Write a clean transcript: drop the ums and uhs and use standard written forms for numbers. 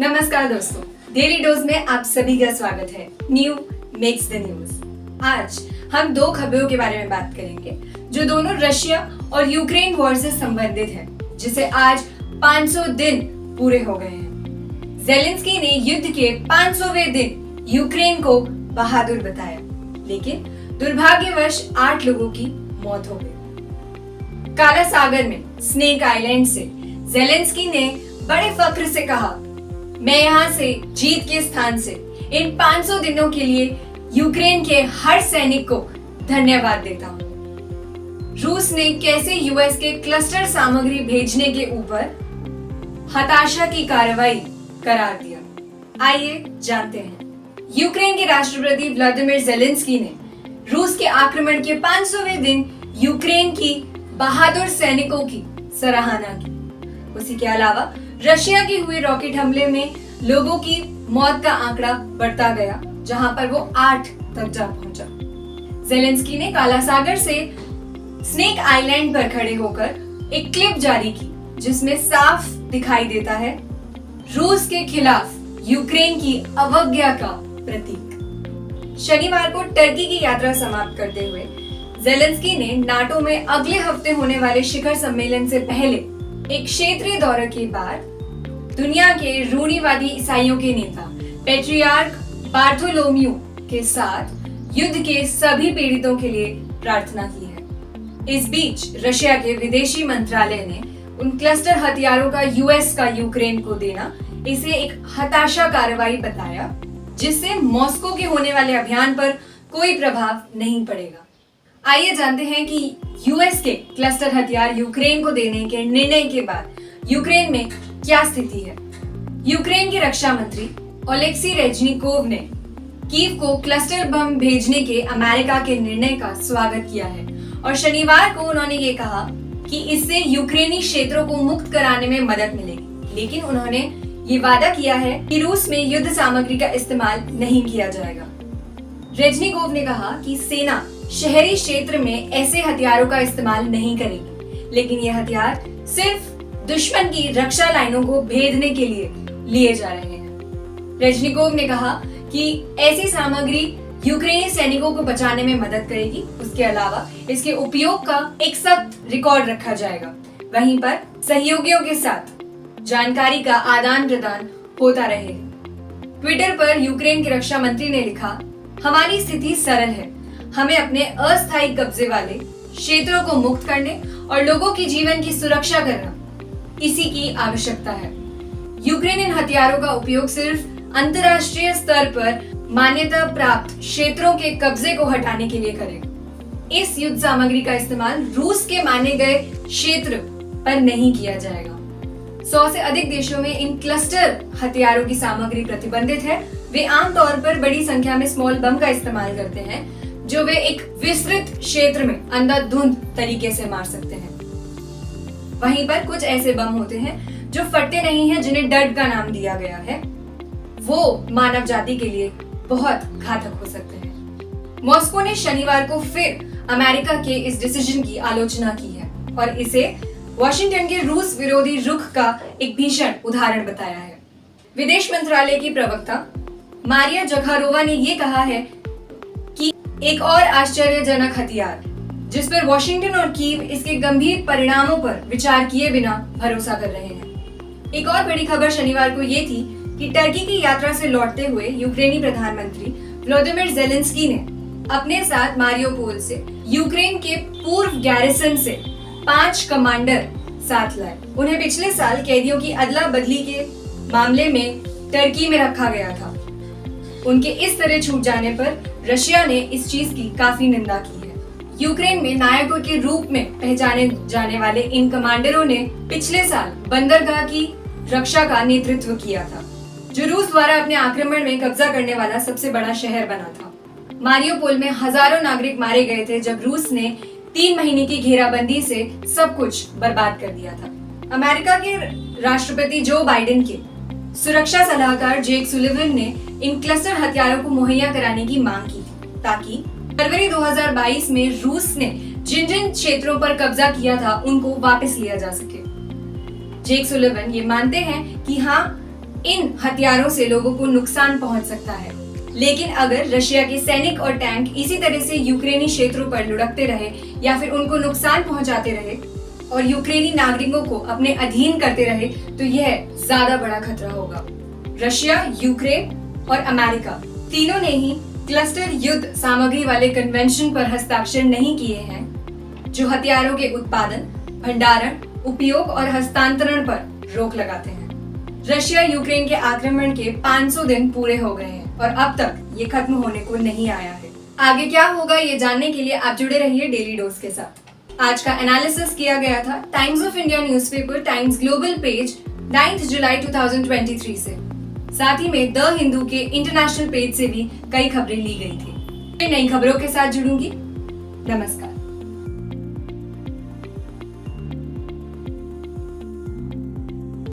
नमस्कार दोस्तों, daily dose में आप सभी का स्वागत है। New makes the news. आज हम दो खबरों के बारे में बात करेंगे जो दोनों रशिया और यूक्रेन वॉर से संबंधित है, जिसे आज 500 दिन पूरे हो गए हैं। ज़ेलेंस्की ने युद्ध के 500वें दिन यूक्रेन को बहादुर बताया, लेकिन दुर्भाग्यवश 8 लोगों की मौत हो गई। काला सागर में स्नेक आइलैंड से ज़ेलेंस्की ने बड़े फख्र से कहा, मैं यहाँ से जीत के स्थान से इन 500 दिनों के लिए यूक्रेन के हर सैनिक को धन्यवाद देता हूँ। रूस ने कैसे यूएस के क्लस्टर सामग्री भेजने के ऊपर हताशा की कार्रवाई करार दिया, आइए जानते हैं। यूक्रेन के राष्ट्रपति व्लादिमीर ज़ेलेंस्की ने रूस के आक्रमण के 500वें दिन यूक्रेन की बहादुर सैनिकों की सराहना की। उसी के अलावा रशिया के हुए रॉकेट हमले में लोगों की मौत का आंकड़ा बढ़ता गया, जहां पर वो 8 तक जा पहुंचा। ज़ेलेंस्की ने काला सागर से स्नेक आइलैंड पर खड़े होकर एक क्लिप जारी की, जिसमें साफ दिखाई देता है रूस के खिलाफ यूक्रेन की अवज्ञा का प्रतीक। शनिवार को टर्की की यात्रा समाप्त करते हुए ज़ेलेंस्की ने नाटो में अगले हफ्ते होने वाले शिखर सम्मेलन से पहले एक क्षेत्रीय दौरे के बाद दुनिया के रूढ़िवादी ईसाइयों के नेता पैट्रियार्क बार्थोलोम्यू के साथ युद्ध के सभी पीड़ितों के लिए प्रार्थना की है। इस बीच रशिया के विदेशी मंत्रालय ने उन क्लस्टर हथियारों का यूएस का यूक्रेन को देना इसे एक हताशा कार्रवाई बताया, जिससे मॉस्को के होने वाले अभियान पर कोई प्रभाव नहीं पड़ेगा। आइए जानते हैं कि यूएस के क्लस्टर हथियार यूक्रेन को देने के निर्णय के बाद यूक्रेन में क्या स्थिति है। यूक्रेन के रक्षा मंत्री ओलेक्सी रेजनिकोव ने कीव को क्लस्टर बम भेजने के अमेरिका के निर्णय का स्वागत किया है और शनिवार को उन्होंने ये कहा कि इससे यूक्रेनी क्षेत्रों को मुक्त कराने में मदद मिलेगी, लेकिन उन्होंने ये वादा किया है कि रूस में युद्ध सामग्री का इस्तेमाल नहीं किया जाएगा। रेजनिकोव ने कहा कि सेना शहरी क्षेत्र में ऐसे हथियारों का इस्तेमाल नहीं करेगी, लेकिन ये हथियार सिर्फ दुश्मन की रक्षा लाइनों को भेदने के लिए लिए जा रहे हैं। रेजनिकोव ने कहा कि ऐसी सामग्री यूक्रेनी सैनिकों को बचाने में मदद करेगी। उसके अलावा इसके उपयोग का एक सख्त रिकॉर्ड रखा जाएगा। वहीं पर सहयोगियों के साथ जानकारी का आदान प्रदान होता रहेगा। ट्विटर पर यूक्रेन के रक्षा मंत्री ने लिखा, हमारी स्थिति सरल है, हमें अपने अस्थायी कब्जे वाले क्षेत्रों को मुक्त करने और लोगों की जीवन की सुरक्षा करना, इसी की आवश्यकता है। यूक्रेन इन हथियारों का उपयोग सिर्फ अंतर्राष्ट्रीय स्तर पर मान्यता प्राप्त क्षेत्रों के कब्जे को हटाने के लिए करेगा। इस युद्ध सामग्री का इस्तेमाल रूस के माने गए क्षेत्र पर नहीं किया जाएगा। 100 से अधिक देशों में इन क्लस्टर हथियारों की सामग्री प्रतिबंधित है। वे आमतौर पर बड़ी संख्या में स्मॉल बम का इस्तेमाल करते हैं, जो वे एक विस्तृत क्षेत्र में अंधाधुंध तरीके से मार सकते हैं। वहीं पर कुछ ऐसे बम होते हैं जो फटते नहीं हैं, जिन्हें डर्ट का नाम दिया गया है। वो मानव जाति के लिए बहुत घातक हो सकते हैं। मॉस्को ने शनिवार को फिर अमेरिका के इस डिसीजन की आलोचना की है और इसे वॉशिंगटन के रूस विरोधी रुख का एक भीषण उदाहरण बताया है। विदेश मंत्रालय की प्रवक्ता मारिया जखारोवा ने ये कहा है कि एक और आश्चर्यजनक हथियार, जिस पर वॉशिंगटन और कीव इसके गंभीर परिणामों पर विचार किए बिना भरोसा कर रहे हैं। एक और बड़ी खबर शनिवार को ये थी कि टर्की की यात्रा से लौटते हुए यूक्रेनी प्रधानमंत्री व्लादिमीर ज़ेलेंस्की ने अपने साथ मारियोपोल से यूक्रेन के पूर्व गैरिसन से 5 कमांडर साथ लाए। उन्हें पिछले साल कैदियों की अदला बदली के मामले में टर्की में रखा गया था। उनके इस तरह छूट जाने पर रशिया ने इस चीज की काफी निंदा की है। यूक्रेन में नायकों के रूप में पहचाने जाने वाले इन कमांडरों ने पिछले साल बंदरगाह की रक्षा का नेतृत्व किया था, जो रूस द्वारा अपने आक्रमण में कब्जा करने वाला सबसे बड़ा शहर बना था। मारियोपोल में हजारों नागरिक मारे गए थे जब रूस ने 3 महीने की घेराबंदी से सब कुछ बर्बाद कर दिया था। अमेरिका के राष्ट्रपति जो बाइडेन के सुरक्षा सलाहकार जेक सुलिवन ने इन क्लस्टर हथियारों को मुहैया कराने की मांग की थी, ताकि फरवरी 2022 में रूस ने जिन जिन क्षेत्रों पर कब्जा किया था उनको वापस लिया जा सके। जेक सुलिवन ये मानते हैं कि हाँ, इन हथियारों से लोगों को नुकसान पहुंच सकता है। लेकिन अगर रशिया के सैनिक और टैंक इसी तरह से यूक्रेनी क्षेत्रों पर लुढ़कते रहे या फिर उनको नुकसान पहुंचाते रहे और यूक्रेनी नागरिकों को अपने अधीन करते रहे तो यह ज्यादा बड़ा खतरा होगा। रशिया, यूक्रेन और अमेरिका तीनों ने ही क्लस्टर युद्ध सामग्री वाले कन्वेंशन पर हस्ताक्षर नहीं किए हैं, जो हथियारों के उत्पादन, भंडारण, उपयोग और हस्तांतरण पर रोक लगाते हैं। रशिया यूक्रेन के आक्रमण के 500 दिन पूरे हो गए हैं और अब तक ये खत्म होने को नहीं आया है। आगे क्या होगा ये जानने के लिए आप जुड़े रहिए डेली डोज के साथ। आज का एनालिसिस किया गया था times of India newspaper times global page 9 जुलाई 2023 से। साथ ही में द हिंदू के इंटरनेशनल पेज से भी कई खबरें ली गई थी। नई खबरों के साथ जुड़ूंगी। नमस्कार।